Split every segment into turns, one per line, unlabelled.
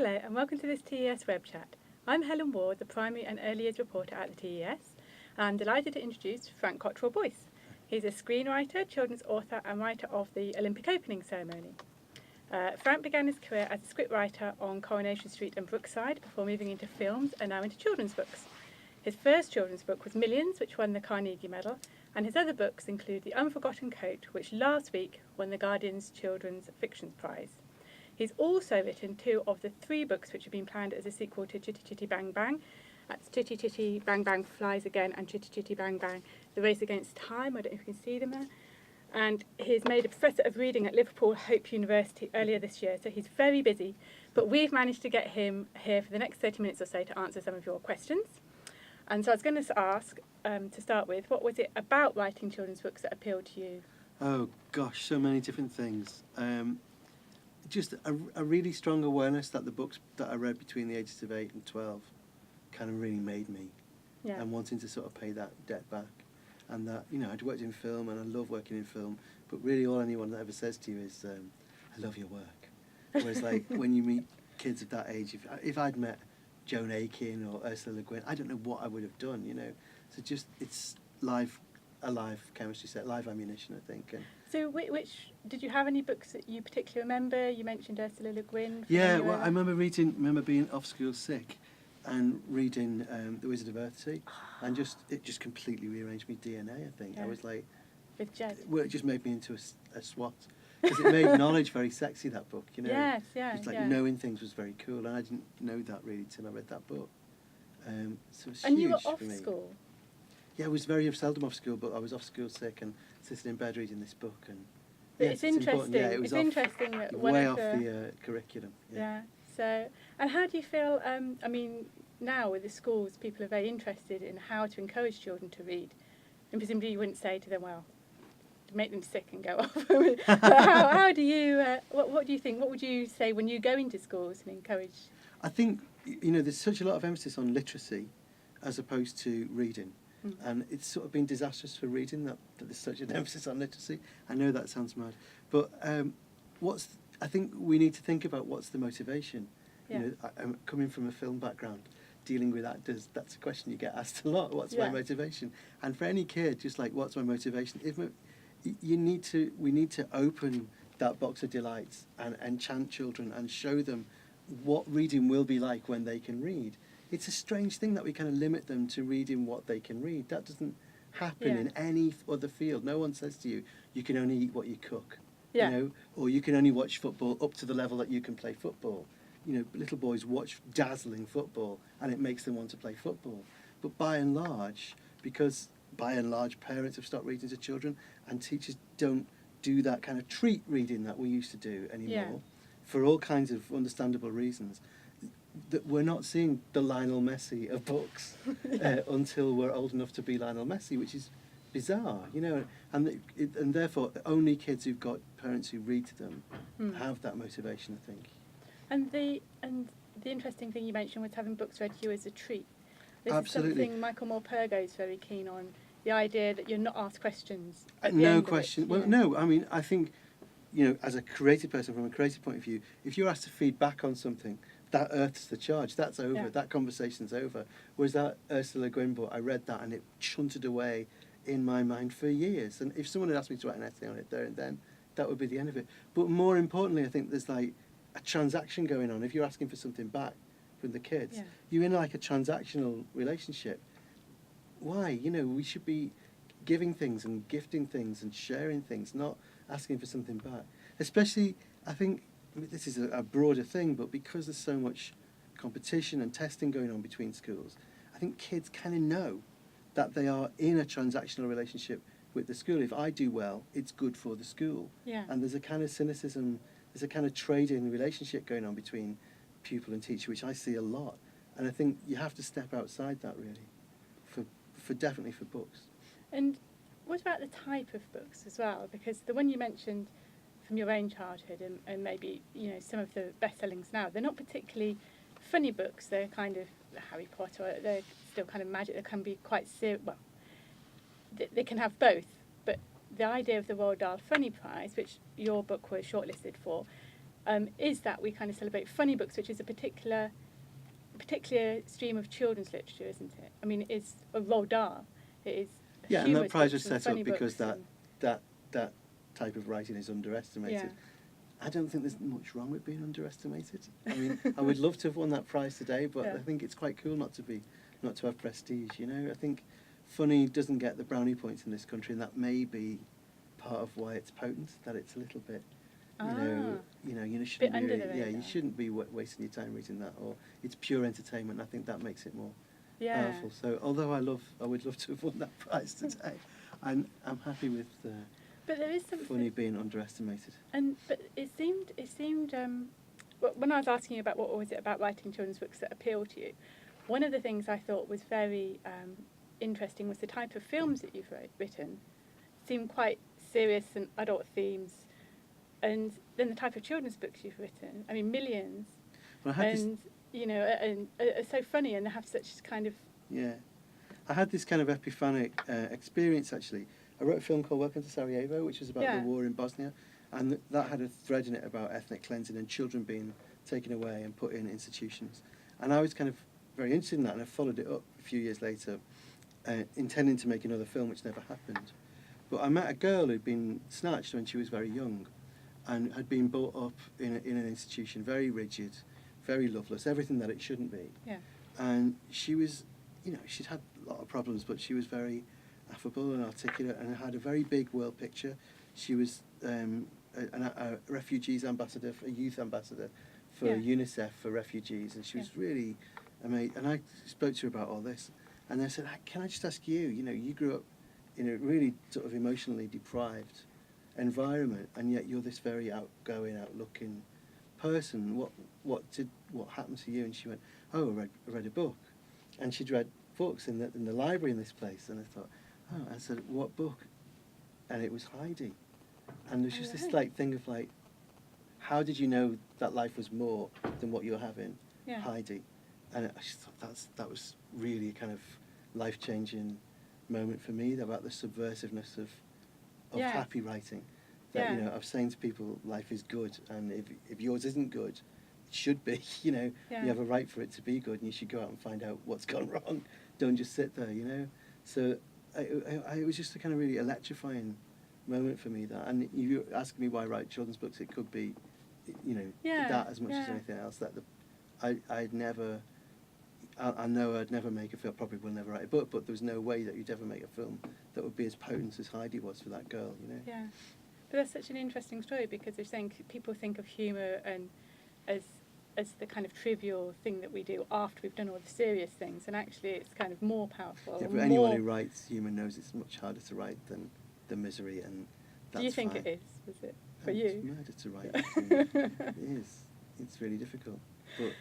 Hello and welcome to this TES web chat. I'm Helen Ward, the Primary and Early Years reporter at the TES. I'm delighted to introduce Frank Cottrell Boyce. He's a screenwriter, children's author and writer of the Olympic opening ceremony. Frank began his career as a scriptwriter on Coronation Street and Brookside before moving into films and now into children's books. His first children's book was Millions, which won the Carnegie Medal, and his other books include The Unforgotten Coat, which last week won the Guardian's Children's Fiction Prize. He's also written 2 of the 3 books which have been planned as a sequel to Chitty, Chitty, Bang, Bang. That's Chitty, Chitty, Bang, Bang Flies Again and Chitty, Chitty, Bang, Bang, The Race Against Time. I don't know if you can see them there. And he's made a professor of reading at Liverpool Hope University earlier this year, so he's very busy. But we've managed to get him here for the next 30 minutes or so to answer some of your questions. And so I was going to ask, to start with, what was it about writing children's books that appealed to you?
Oh gosh, so many different things. Just a really strong awareness that the books that I read between the ages of 8 and 12 kind of really made me, and wanting to sort of pay that debt back. And that, you know, I'd worked in film and I love working in film, but really all anyone ever says to you is, I love your work. Whereas like when you meet kids of that age, if I'd met Joan Aiken or Ursula Le Guin, I don't know what I would have done, you know. So just, it's a live chemistry set, live ammunition, I think. And
so which did you have any books that you particularly remember? You mentioned Ursula Le Guin.
Yeah, well, I remember being off school sick and reading The Wizard of Earthsea, and it just completely rearranged my DNA, I think.
Yeah.
I was like,
with Jed.
Well, it just made me into a SWAT. Because it made knowledge very sexy, that book, you know.
Yes, yeah.
It's like knowing things was very cool, and I didn't know that really till I read that book. So it's
and
huge
you were
for
off
me.
school?
Yeah, I was very seldom off school, but I was off school sick and sitting in bed reading this book. And
But
yes,
it's interesting.
Yeah, it was
interesting that
way off the curriculum.
Yeah. So, and how do you feel? I mean, now with the schools, people are very interested in how to encourage children to read, and presumably you wouldn't say to them, "Well, to make them sick and go off." But how do you? What do you think? What would you say when you go into schools and encourage?
I think, you know, there's such a lot of emphasis on literacy as opposed to reading. And it's sort of been disastrous for reading that there's such an emphasis on literacy. I know that sounds mad, but I think we need to think about what's the motivation.
Yeah.
You know, I'm coming from a film background, dealing with actors. That's a question you get asked a lot. What's my motivation? And for any kid, just like, what's my motivation? We need to open that box of delights and enchant children and show them what reading will be like when they can read. It's a strange thing that we kind of limit them to reading what they can read. That doesn't happen in any other field. No one says to you, you can only eat what you cook, you know, or you can only watch football up to the level that you can play football. You know, little boys watch dazzling football and it makes them want to play football. But by and large, because by and large parents have stopped reading to children and teachers don't do that kind of treat reading that we used to do anymore, for all kinds of understandable reasons, that we're not seeing the Lionel Messi of books until we're old enough to be Lionel Messi, which is bizarre, you know. And therefore, only kids who've got parents who read to them have that motivation, I think.
And the interesting thing you mentioned was having books read to you as a treat. This
Absolutely.
is something Michael Morpurgo is very keen on. The idea that you're not asked questions.
No question. Well, no. I mean, I think, you know, as a creative person, from a creative point of view, if you're asked to feed back on something, that earths the charge. That's over. Yeah. That conversation's over. Whereas that Ursula Le Guin book, I read that and it shunted away in my mind for years. And if someone had asked me to write an essay on it there and then, that would be the end of it. But more importantly, I think there's like a transaction going on. If you're asking for something back from the kids, you're in like a transactional relationship. Why? You know, we should be giving things and gifting things and sharing things, not asking for something back. Especially, I think, this is a broader thing, but because there's so much competition and testing going on between schools, I think kids kind of know that they are in a transactional relationship with the school. If I do well, it's good for the school. Yeah. And there's a kind of cynicism, there's a kind of trading relationship going on between pupil and teacher, which I see a lot. And I think you have to step outside that, really, for definitely for books.
And what about the type of books as well? Because the one you mentioned from your own childhood and maybe, you know, some of the best-sellings now, they're not particularly funny books. They're kind of Harry Potter, they're still kind of magic. They can be quite serious. Well, they can have both. But the idea of the Roald Dahl Funny Prize, which your book was shortlisted for, is that we kind of celebrate funny books, which is a particular stream of children's literature, isn't it? I mean, it's a Roald Dahl. It is
Yeah, and that
humorous
prize
books
was
and
set
funny
up because
books
that type of writing is underestimated.
Yeah.
I don't think there's much wrong with being underestimated. I mean, I would love to have won that prize today, but
Yeah.
I think it's quite cool not to have prestige. You know, I think funny doesn't get the brownie points in this country, and that may be part of why it's potent. That it's a little bit, you shouldn't
under
be,
the
you
radar.
shouldn't be wasting your time reading that, or it's pure entertainment. I think that makes it more
Yeah.
powerful. So, although I would love to have won that prize today, I'm happy with
But there is something
funny being underestimated.
But it seemed when I was asking you about what was it about writing children's books that appealed to you, one of the things I thought was very interesting was the type of films that you've written seem quite serious and adult themes, and then the type of children's books you've written. I mean, millions,
Well, I had
and are so funny and they have such kind of
I had this kind of epiphanic experience actually. I wrote a film called Welcome to Sarajevo, which was about the war in Bosnia, and that had a thread in it about ethnic cleansing and children being taken away and put in institutions. And I was kind of very interested in that, and I followed it up a few years later, intending to make another film, which never happened. But I met a girl who'd been snatched when she was very young, and had been brought up in an institution, very rigid, very loveless, everything that it shouldn't be.
Yeah.
And she was, she'd had a lot of problems, but she was very affable and articulate and had a very big world picture. She was a refugees ambassador, a youth ambassador for UNICEF for refugees, and she was really amazing. And I spoke to her about all this, and I said, can I just ask you, you grew up in a really sort of emotionally deprived environment, and yet you're this very outgoing, outlooking person. What happened to you? And she went, oh, I read a book. And she'd read books in the library in this place, and I thought, oh, I said, what book? And it was Heidi. And there's just this thing of how did you know that life was more than what you're having?
Yeah.
Heidi. And I just thought that was really a kind of life-changing moment for me, about the subversiveness of happy writing. That, of saying to people, life is good, and if yours isn't good, it should be, you have a right for it to be good, and you should go out and find out what's gone wrong. Don't just sit there, So it was just a kind of really electrifying moment for me, that. And you ask me why I write children's books, it could be, that as much as anything else. That I'd never, I know I'd never make a film, probably will never write a book, but there was no way that you'd ever make a film that would be as potent as Heidi was for that girl,
Yeah. But that's such an interesting story, because they're saying people think of humour and as the kind of trivial thing that we do after we've done all the serious things, and actually it's kind of more powerful.
Yeah, but anyone who writes humour knows it's much harder to write than the misery, and that's
Do you think
fine.
it is it? For
It's
you?
harder to write. It is. It's really difficult, but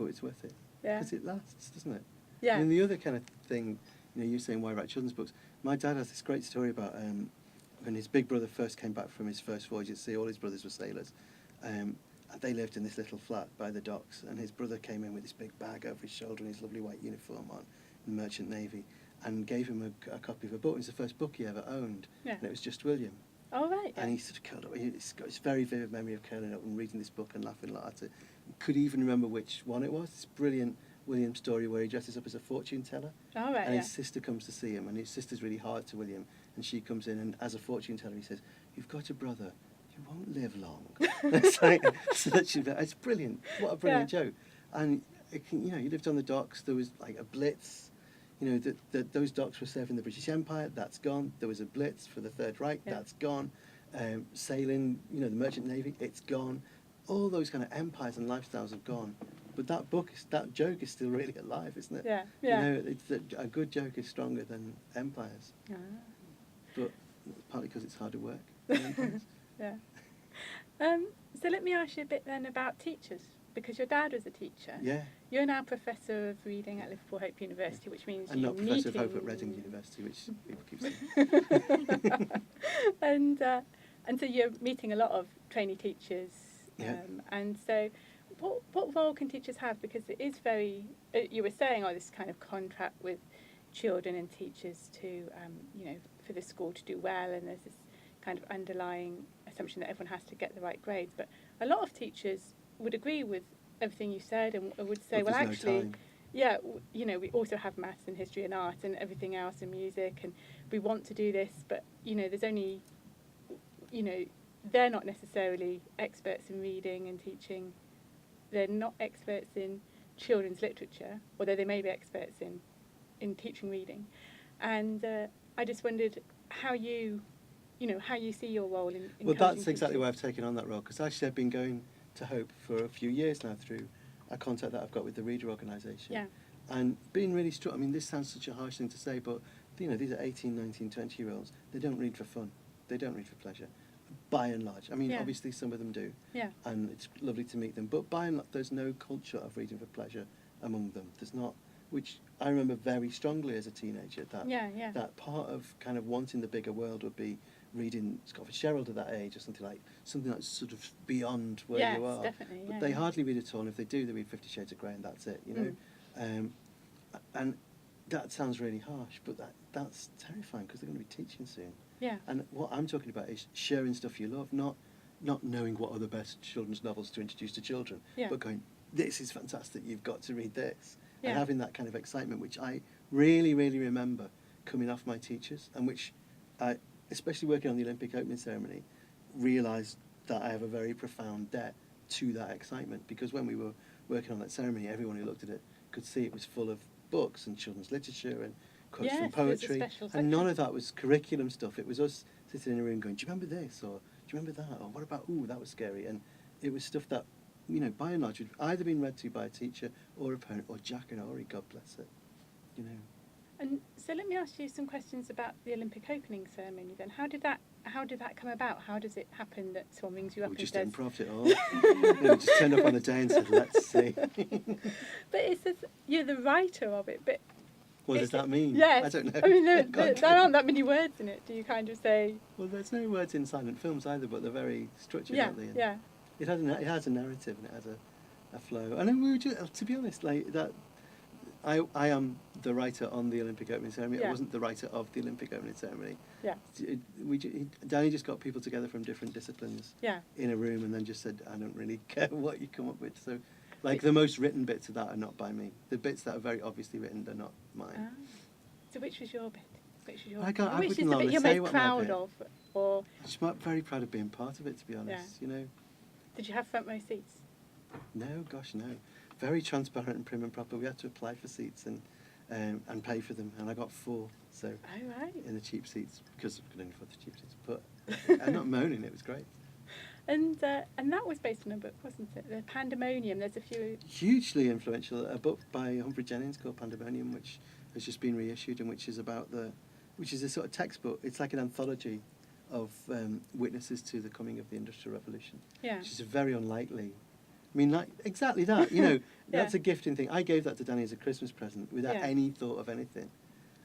it's worth it.
Yeah.
Because it lasts, doesn't it?
Yeah.
I mean, the other kind of thing, you're saying why write children's books. My dad has this great story about when his big brother first came back from his first voyage at sea. All his brothers were sailors. And they lived in this little flat by the docks, and his brother came in with this big bag over his shoulder and his lovely white uniform on, in the Merchant Navy, and gave him a copy of a book. It was the first book he ever owned, and it was just William.
Oh, right.
And he sort of curled up. He's got this very vivid memory of curling up and reading this book and laughing like that. Could even remember which one it was. This brilliant William story where he dresses up as a fortune teller.
Oh, right,
and his sister comes to see him, and his sister's really hard to William, and she comes in, and as a fortune teller he says, "You've got a brother, you won't live long." It's brilliant. What a brilliant joke. And he lived on the docks. There was like a blitz. Those docks were serving the British Empire. That's gone. There was a blitz for the Third Reich. That's gone. Sailing, the Merchant Navy. It's gone. All those kind of empires and lifestyles have gone. But that joke is still really alive, isn't it?
Yeah, yeah.
A good joke is stronger than empires.
Ah.
But partly because it's harder work.
Yeah. So let me ask you a bit then about teachers, because your dad was a teacher.
Yeah.
You're now Professor of Reading at Liverpool Hope University, which means
And
you're
not Professor of Hope at Reading University, which people keep saying.
and so you're meeting a lot of trainee teachers. And so what role can teachers have? Because it is very, you were saying, this kind of contract with children and teachers to, for the school to do well, and there's this kind of underlying assumption that everyone has to get the right grades, but a lot of teachers would agree with everything you said and would say,
But
well,
there's
actually,
no time.
yeah, you know, we also have maths and history and art and everything else and music, and we want to do this, but, you know, there's only, you know, they're not necessarily experts in reading and teaching. They're not experts in children's literature, although they may be experts in teaching reading. And I just wondered how you see your role in
Well, that's exactly
teachers.
why I've taken on that role, because actually I've been going to Hope for a few years now through a contact that I've got with the Reader organisation.
Yeah.
And being really struck, I mean, this sounds such a harsh thing to say, but, you know, these are 18, 19, 20-year-olds. They don't read for fun. They don't read for pleasure, by and large. I mean,
Yeah.
obviously some of them do,
Yeah.
and it's lovely to meet them, but by and large, there's no culture of reading for pleasure among them. There's not, which I remember very strongly as a teenager, that part of kind of wanting the bigger world would be reading Scott Fitzgerald at that age, or something that's sort of beyond where
Yes,
you are.
definitely.
But
Yeah,
they
yeah.
hardly read at all, and if they do, they read 50 Shades of Grey, and that's it, you know. And that sounds really harsh, but that's terrifying, because they're going to be teaching soon.
Yeah.
And what I'm talking about is sharing stuff you love, not knowing what are the best children's novels to introduce to children,
Yeah.
but going, this is fantastic, you've got to read this.
Yeah.
And having that kind of excitement, which I really, really remember coming off my teachers, and which I, especially working on the Olympic opening ceremony, realised that I have a very profound debt to that excitement, because when we were working on that ceremony, everyone who looked at it could see it was full of books and children's literature and quotes from
Yes, there's a
poetry,
special
and
section.
none of that was curriculum stuff. It was us sitting in a room going, do you remember this, or do you remember that, or what about, ooh, that was scary. And it was stuff that, you know, by and large, had either been read to by a teacher or a parent, or Jack and Ori, God bless it, you know.
And so let me ask you some questions about the Olympic opening ceremony then. How did that come about? How does it happen that someone rings you up
We
and
just
says...
improv'd it all. We just turned up on the day and said, let's see.
But it says you're the writer of it, but...
What does that mean?
Yes.
I don't know.
I mean, there
God,
aren't that many words in it. Do you kind of say...
Well, there's no words in silent films either, but they're very structured,
Yeah,
aren't they? And
yeah.
It has a narrative and it has a flow. And then we were just, to be honest, like that. I am the writer on the Olympic opening ceremony.
Yeah.
I wasn't the writer of the Olympic opening ceremony.
Yeah.
Danny just got people together from different disciplines
Yeah.
in a room and then just said, I don't really care what you come up with. So, like, the most written bits of that are not by me. The bits that are very obviously written are not mine.
So which was your bit? Which is your
I
which
wouldn't
is the
normally
bit you're
say
most
what my
proud
bit-
of? Or
I'm just very proud of being part of it, to be honest.
Yeah.
You know,
did you have front row seats?
no, gosh, no. Very transparent and prim and proper. We had to apply for seats and pay for them, and I got 4. So
Oh, right.
in the cheap seats, because I could only afford the cheap seats. But I'm not moaning. It was great.
And that was based on a book, wasn't it? The Pandemonium. There's a few...
Hugely influential. A book by Humphrey Jennings called Pandemonium, which has just been reissued, and which is a sort of textbook. It's like an anthology of witnesses to the coming of the Industrial Revolution.
Yeah.
Which is very unlikely. I mean, like, exactly that, you know,
Yeah.
that's a gifting thing. I gave that to Danny as a Christmas present without
Yeah.
any thought of anything.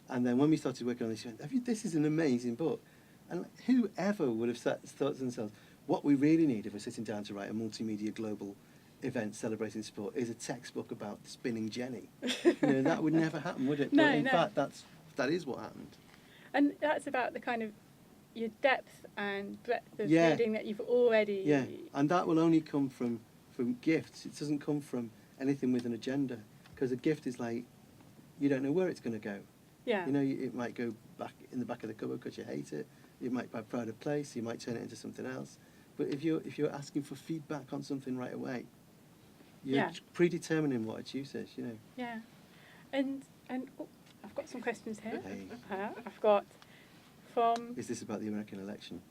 And then when we started working on this, he went, this is an amazing book. And like, whoever would have thought to themselves, what we really need if we're sitting down to write a multimedia global event celebrating sport is a textbook about spinning Jenny. You know, that would never happen, would it?
No,
But in
no.
fact, that is what happened.
And that's about the kind of your depth and breadth of
Yeah.
reading that you've already...
Yeah, and that will only come from gifts. It doesn't come from anything with an agenda, because a gift is like, you don't know where it's going to go.
Yeah.
You know, it might go back in the back of the cupboard because you hate it. It might by pride of place. You might turn it into something else. But if you're asking for feedback on something right away, you're
Yeah.
predetermining what its use is. You know.
Yeah. And oh, I've got some questions here.
Hey.
I've got from
Is this about the American election?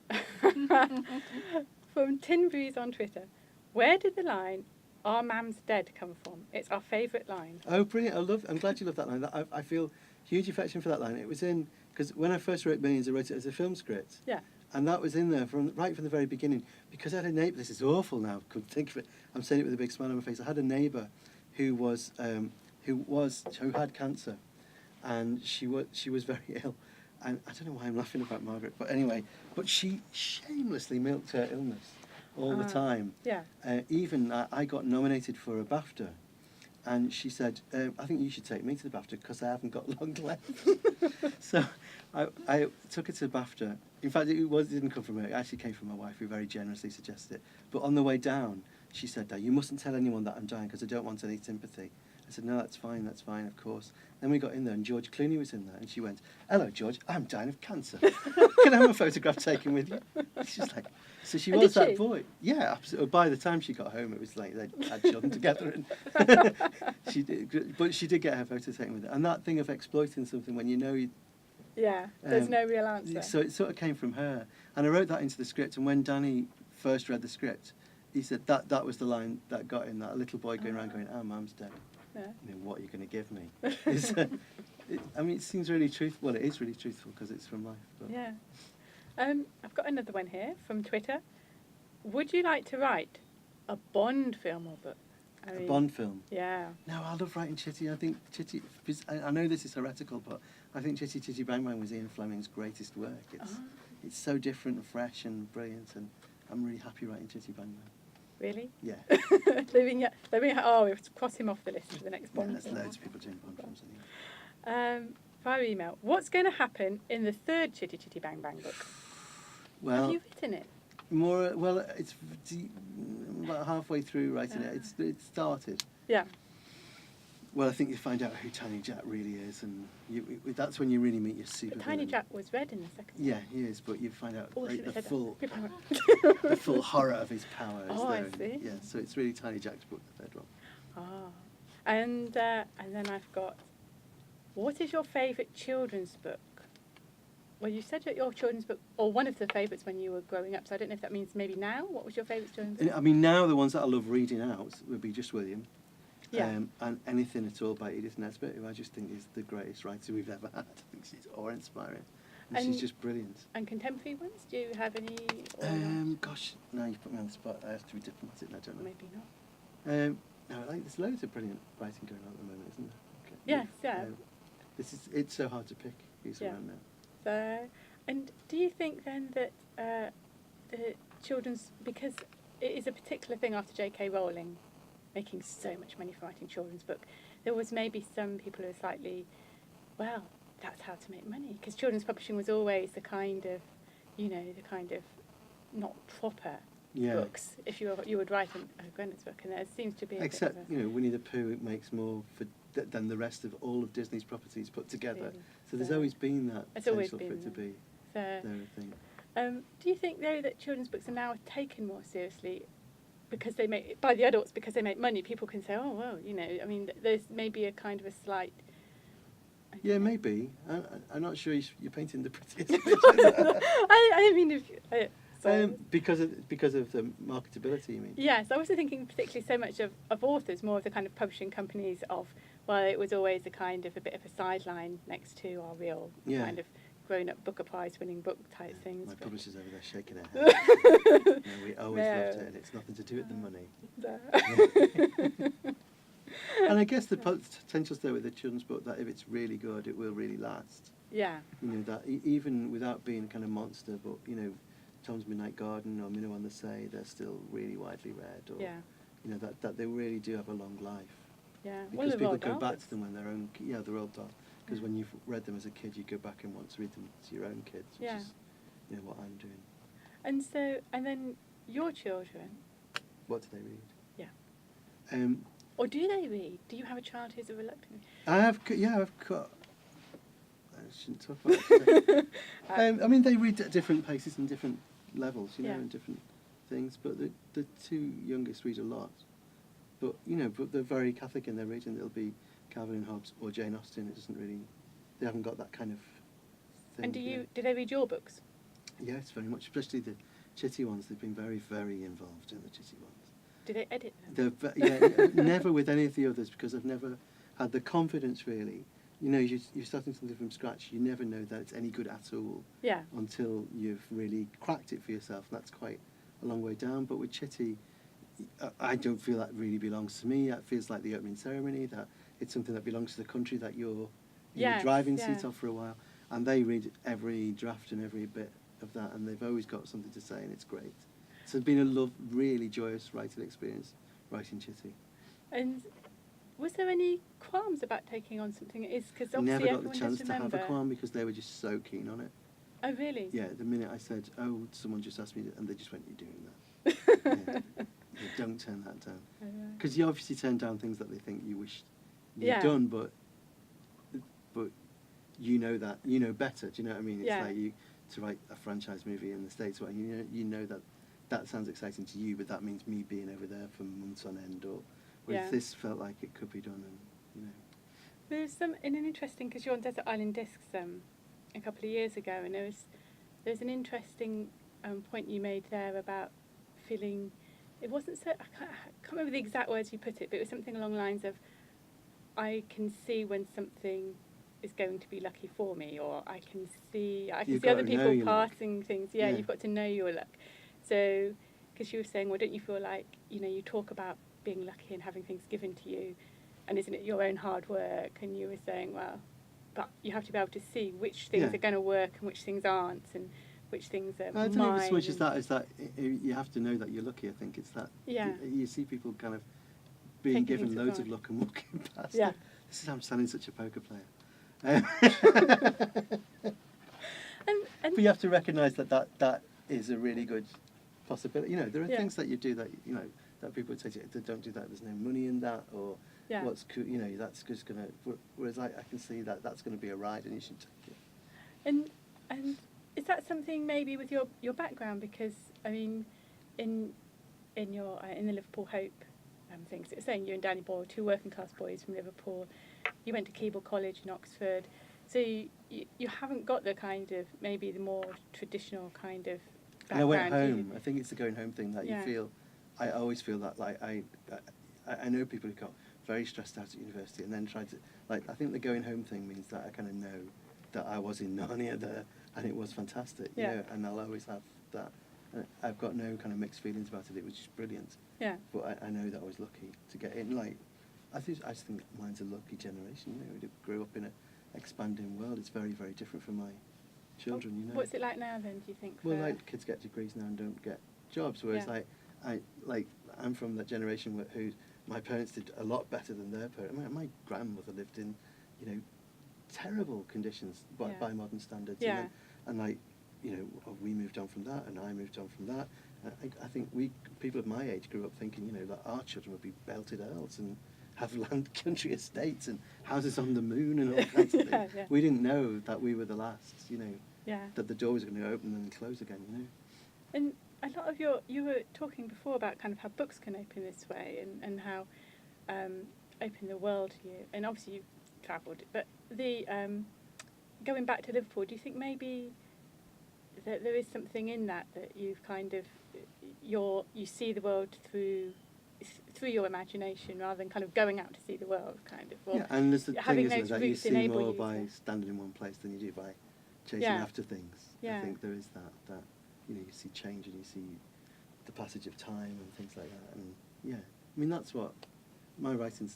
from Tinbury's on Twitter. Where did the line "Our mam's dead" come from? It's our favourite line.
Oh, brilliant! I'm glad you love that line. I feel huge affection for that line. It was in because when I first wrote Millions, I wrote it as a film script.
Yeah.
And that was in there right from the very beginning, because I had a neighbour. This is awful now. Couldn't think of it. I'm saying it with a big smile on my face. I had a neighbour who had cancer, and she was very ill. And I don't know why I'm laughing about Margaret, but anyway, but she shamelessly milked her illness all the time.
Yeah.
Even I got nominated for a BAFTA, and she said, "I think you should take me to the BAFTA because I haven't got long left." So, I took it to BAFTA. In fact, it didn't come from her. It actually came from my wife, who very generously suggested it. But on the way down, she said, "You mustn't tell anyone that I'm dying because I don't want any sympathy." I said, "No, that's fine, of course." Then we got in there and George Clooney was in there and she went, "Hello, George, I'm dying of cancer. Can I have a photograph taken with you?" She's like, so she was that boy. Yeah, absolutely. By the time she got home, it was like they had children together. And but she did get her photo taken with it. And that thing of exploiting something when you know you...
Yeah, there's no real answer.
So it sort of came from her. And I wrote that into the script. And when Danny first read the script, he said that was the line that got him, that little boy going around going, "Oh, Mum's dead.
Yeah.
What are you going to give me?" It seems really truthful. Well, it is really truthful because it's from life. But.
Yeah. I've got another one here from Twitter. Would you like to write a Bond film or book?
A Bond film?
Yeah.
No, I love writing Chitty. I think Chitty... I know this is heretical, but I think Chitty Chitty Bang Bang was Ian Fleming's greatest work. It's so different and fresh and brilliant, and I'm really happy writing Chitty Bang Bang.
Really?
Yeah.
We've crossed him off the list for the next Bond.
There's loads of people doing Bond films anyway.
Via email, what's going to happen in the third Chitty Chitty Bang Bang book?
Well,
have you written it?
It's about halfway through writing it. It started.
Yeah.
Well, I think you find out who Tiny Jack really is, and that's when you really meet your super.
But Tiny Jack was red in the second.
Yeah, he is, but you find out
the
full horror of his powers.
Oh, I see.
Yeah, so it's really Tiny Jack's book, the third one.
Ah, and then I've got, what is your favourite children's book? Well, you said that your children's book, or one of the favourites when you were growing up, so I don't know if that means maybe now. What was your favourite children's book?
I mean, now the ones that I love reading out would be Just William.
Yeah.
And anything at all by Edith Nesbit, who I just think is the greatest writer we've ever had. I think she's awe-inspiring. And she's just brilliant.
And contemporary ones? Do you have any?
Gosh, now you've put me on the spot. I have to be diplomatic, and I don't know.
Maybe not.
No, there's loads of brilliant writing going on at the moment, isn't there? Okay.
Yes, yeah.
It's so hard to pick who's around now.
So, and do you think then that the children's, because it is a particular thing after J.K. Rowling making so much money for writing children's book, there was maybe some people who were slightly, well, that's how to make money, because children's publishing was always the kind of not proper books. If you would write a grown-up's book, and there seems to be
except Winnie the Pooh makes more than the rest of all of Disney's properties put together. Really? So there's always been that potential for it to be there, I think.
Do you think though that children's books are now taken more seriously because they make by the adults because they make money? People can say, oh well, I mean, there's maybe a kind of a slight.
Yeah, maybe. I'm not sure you're painting the prettiest picture.
I mean,
because of the marketability, you mean?
Yes, I was thinking particularly so much of authors, more of the kind of publishing companies of, well, it was always a kind of a bit of a sideline next to our real kind of grown-up Booker Prize winning book type things.
My publisher's over there shaking her head. We always loved it, and it's nothing to do with the money. And I guess the potential's there with the children's book that if it's really good, it will really last.
Yeah.
That even without being a kind of monster, but Tom's Midnight Garden or Minnow on the Say, they're still really widely read. Or that they really do have a long life.
Yeah.
Because people go back to them when they're own. Yeah, the Roald Dahl. Because when you've read them as a kid, you go back and want to read them to your own kids, which is what I'm doing. And
so, and then your children.
What do they read?
Yeah. Or do they read? Do you have a child who's a reluctant?
I've got. I shouldn't talk about that. I mean, they read at different paces and different levels, and different things. But the two youngest read a lot. But but they're very Catholic in their reading. It'll be Calvin and Hobbes or Jane Austen. It doesn't really. They haven't got that kind of thing.
And do they read your books?
Yes, very much. Especially the Chitty ones. They've been very, very involved in the Chitty ones.
Do they edit them?
Never with any of the others, because I've never had the confidence, really. You're starting something from scratch. You never know that it's any good at all until you've really cracked it for yourself. And that's quite a long way down. But with Chitty, I don't feel that really belongs to me. It feels like the opening ceremony, that it's something that belongs to the country that you're in the driving seat of for a while. And they read every draft and every bit of that, and they've always got something to say, and it's great. So it's been a really joyous writing experience, writing Chitty.
And was there any qualms about taking on something? Because
I
obviously
never got
everyone
the chance
does
to have
remember.
a qualm because they were just so keen on it.
Oh, really?
Yeah, the minute I said, oh, someone just asked me, and they just went, you're doing that. Yeah, don't turn that down. Because you obviously turn down things that they think you wish you'd done, but you know that, you know better, do you know what I mean? It's like you, to write a franchise movie in the States, well, you know that sounds exciting to you, but that means me being over there for months on end, or whereas this felt like it could be done, and, you know.
There's some, in an interesting, because you're on Desert Island Discs a couple of years ago, and there's an interesting point you made there about feeling, it wasn't so, I can't remember the exact words you put it, but it was something along the lines of, I can see when something is going to be lucky for me, or I can see other people passing things. Yeah, you've got to know your luck. So, because you were saying, well, don't you feel like, you talk about being lucky and having things given to you, and isn't it your own hard work? And you were saying, well, but you have to be able to see which things are going to work and which things aren't, and which things are
I don't think it's as much as that. Is that you have to know that you're lucky. I think it's that.
Yeah.
You see people kind of being given loads of luck and walking past. Yeah. This is how I'm sounding such a poker player. But you have to recognise that is a really good possibility. There are things that you do that that people would say to you, don't do that. There's no money in that, or what's cool. That's just gonna. Whereas I can see that that's going to be a ride, and you should take it.
And is that something maybe with your background? Because I mean, in the Liverpool Hope things, it was saying you and Danny Boyle, two working class boys from Liverpool. You went to Keble College in Oxford, so you haven't got the kind of, maybe the more traditional kind of background.
And I went home. I think it's the going home thing that you feel. I always feel that, like, I know people who got very stressed out at university and then tried to, like, I think the going home thing means that I kind of know that I was in Narnia there and it was fantastic, you know, and I'll always have that. I've got no kind of mixed feelings about it. It was just brilliant. Yeah. But I know that I was lucky to get in. Like, I just think mine's a lucky generation. We grew up in an expanding world. It's very, very different from my children.
What's it like now then? Do you think?
Well, like, kids get degrees now and don't get jobs. Whereas I'm from that generation who my parents did a lot better than their parents. My grandmother lived in, terrible conditions by modern standards.
Yeah.
And like, we moved on from that, and I moved on from that. I think people of my age grew up thinking, that our children would be belted earls and have land country estates and houses on the moon and all kinds of things. Yeah. We didn't know that we were the last, that the door was going to open and close again,
And a lot of you were talking before about kind of how books can open this way and how open the world to you. And obviously you've travelled, but the going back to Liverpool, do you think maybe that there is something in that you've kind of you see the world through your imagination rather than kind of going out to see the world, kind of? Or
and there's the thing is that you see more by standing in one place than you do by chasing after things. I think there is that you see change and you see the passage of time and things like that. And I mean, that's what my writing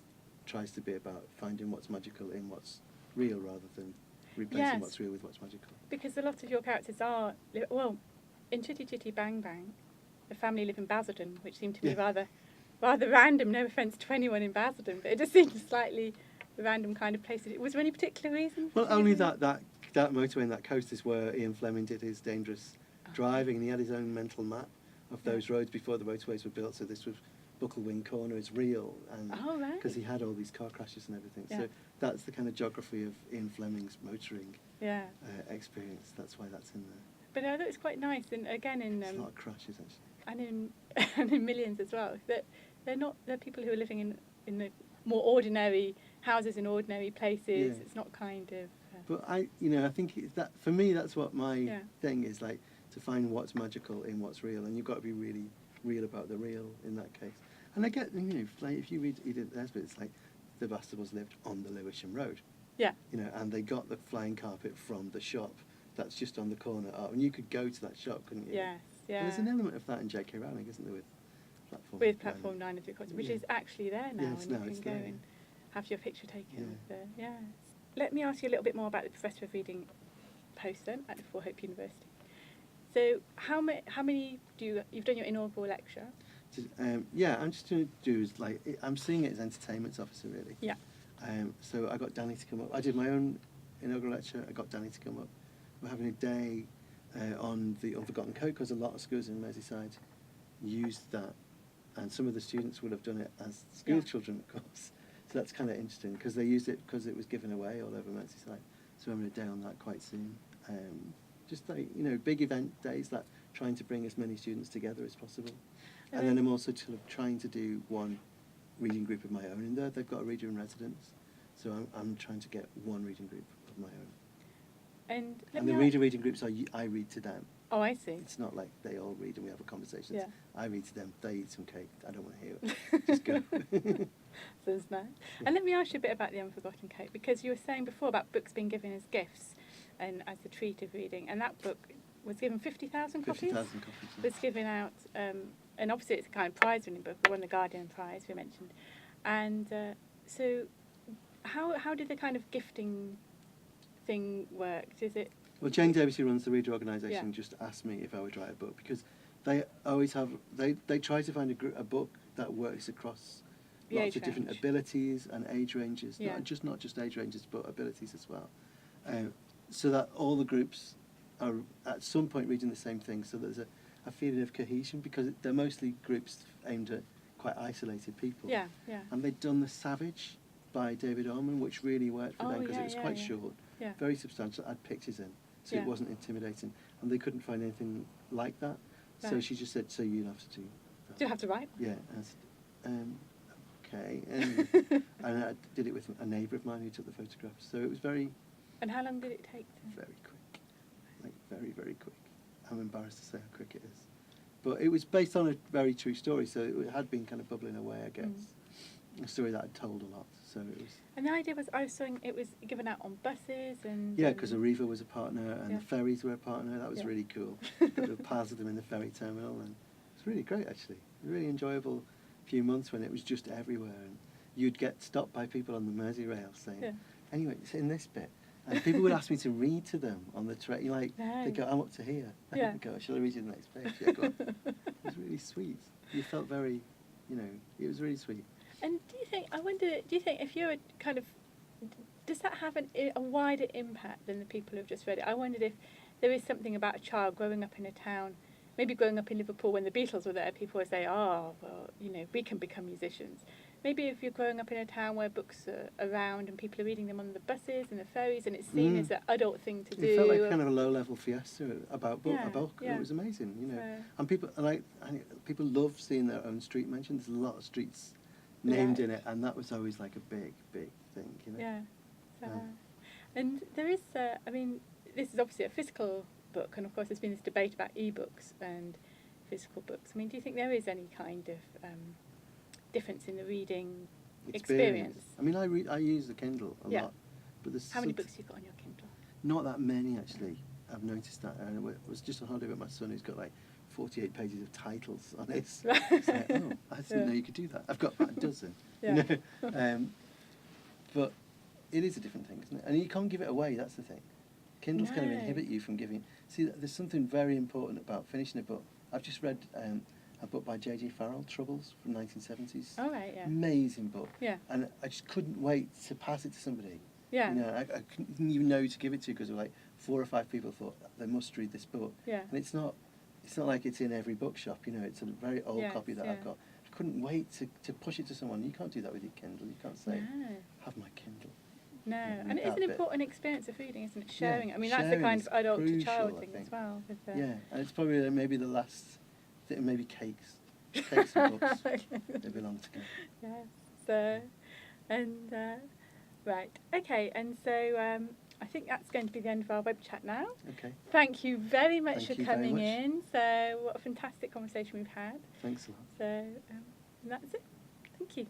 tries to be about, finding what's magical in what's real rather than replacing what's real with what's magical.
Because a lot of your characters are, well, in Chitty Chitty Bang Bang, the family live in Basildon, which seemed to me rather random. No offence to anyone in Basildon, but it just seemed a slightly random kind of place. Was there any particular reason?
Well, only that motorway and that coast is where Ian Fleming did his dangerous driving, and he had his own mental map of those roads before the motorways were built. So this was Bucklewing Corner is real, and because he had all these car crashes and everything. So that's the kind of geography of Ian Fleming's motoring experience. That's why that's in there.
But I thought it was quite nice, and again in
it's a lot of crashes actually.
And in Millions as well. That they're people who are living in the more ordinary houses in ordinary places. It's not kind of.
But I think that for me that's what my thing is, like, to find what's magical in what's real, and you've got to be really real about the real in that case. And I get, like, if you read Edith Nesbit, it's like the Bastables lived on the Lewisham Road. Yeah. And they got the flying carpet from the shop that's just on the corner. And you could go to that shop, couldn't you?
Yes, yeah.
And there's an element of that in J.K. Rowling, isn't there,
with Platform 9 which is actually there now, and you can go and have your picture taken. Let me ask you a little bit more about the Professor of Reading post then at Liverpool Hope University. So how many you've done your inaugural lecture?
Yeah, I'm just going to do is like I'm seeing it as entertainment officer really.
Yeah.
So I got Danny to come up. I did my own inaugural lecture. I got Danny to come up. We're having a day on the Unforgotten Code because a lot of schools in Merseyside used that, and some of the students will have done it as school children, of course. So that's kind of interesting because they used it because it was given away all over Merseyside. So I'm having a day on that quite soon. Just like big event days that trying to bring as many students together as possible. And then I'm also sort of trying to do one reading group of my own in there. They've got a reader in residence, so I'm trying to get one reading group of my own. And the reading groups I read to them.
Oh, I see.
It's not like they all read and we have a conversation.
Yeah.
I read to them. They eat some cake. I don't want to hear it. Just go.
So it's nice. Yeah. And let me ask you a bit about the Unforgotten Cake, because you were saying before about books being given as gifts and as a treat of reading, and that book was given 50,000 copies.
50,000 copies. Yeah.
Was given out, and obviously it's a kind of prize-winning book. It won the Guardian Prize we mentioned, and so how did the kind of gifting thing work? Is it?
Well, Jane Davis, who runs the reader organisation, just asked me if I would write a book because they always have they try to find a book that works across lots of different abilities and age ranges, not just age ranges but abilities as well, so that all the groups are at some point reading the same thing, so there's a feeling of cohesion because they're mostly groups aimed at quite isolated people.
Yeah, yeah.
And they'd done The Savage by David Orman, which really worked for them because it was quite short, very substantial, had pictures in, so it wasn't intimidating, and they couldn't find anything like that. Right. So she just said, so you'll have to do that.
Do you have to write?
Yeah. I said, okay. And I did it with a neighbour of mine who took the photographs. So it was very...
And how long did it take?
Very quick. Like, very, very quick. I'm embarrassed to say how quick it is. But it was based on a very true story, so it had been kind of bubbling away, I guess. A story that I'd told a lot, so it was... And
the idea was, I was saying it was given out on buses and...
Yeah, because Arriva was a partner and the ferries were a partner. That was really cool. There were piles of them in the ferry terminal, and it was really great, actually. A really enjoyable few months when it was just everywhere, and you'd get stopped by people on the Merseyrail saying, anyway, it's in this bit. And people would ask me to read to them on the train. They'd go, I'm up to here. I'd go, shall I read you the next page? Yeah, go on. It was really sweet. You felt very, it was really sweet.
And do you think if you're kind of, does that have a wider impact than the people who've just read it? I wondered if there is something about a child growing up in a town, maybe growing up in Liverpool when the Beatles were there, people would say, oh, well, we can become musicians. Maybe if you're growing up in a town where books are around and people are reading them on the buses and the ferries and it's seen as an adult thing to do.
It felt like kind of a low-level fiesta about a book. Yeah. It was amazing, And people people love seeing their own street mentioned. There's a lot of streets named in it, and that was always like a big, big thing,
Yeah. And there is, this is obviously a physical book, and of course there's been this debate about e-books and physical books. Do you think there is any kind of difference in the reading experience?
I use the Kindle a lot, but there's
how many books have you got on your Kindle?
Not that many, actually. I've noticed that. I was just on holiday with my son, who's got like 48 pages of titles on it. It's like, oh, I didn't know you could do that. I've got about a dozen. But it is a different thing, isn't it? And you can't give it away, that's the thing. Kindles kind of inhibit you from giving... See, there's something very important about finishing a book. I've just read a book by J.G. Farrell, Troubles, from 1970s.
Oh, right, yeah.
Amazing book.
Yeah.
And I just couldn't wait to pass it to somebody.
Yeah.
I couldn't even know who to give it to because like 4 or 5 people thought they must read this book. Yeah. And it's not like it's in every bookshop, it's a very old copy that I've got. I couldn't wait to push it to someone. You can't do that with your Kindle. You can't say, have my Kindle.
No, and it is an important experience of reading, isn't it? Sharing. That's the kind of adult to child thing as well.
And it's probably maybe the last, maybe cakes. Cakes and books, they belong together.
Yes. So, and, right, okay, and so I think that's going to be the end of our web chat now.
Okay.
Thank you very much for coming in. So, what a fantastic conversation we've had.
Thanks a lot.
So, and that's it. Thank you.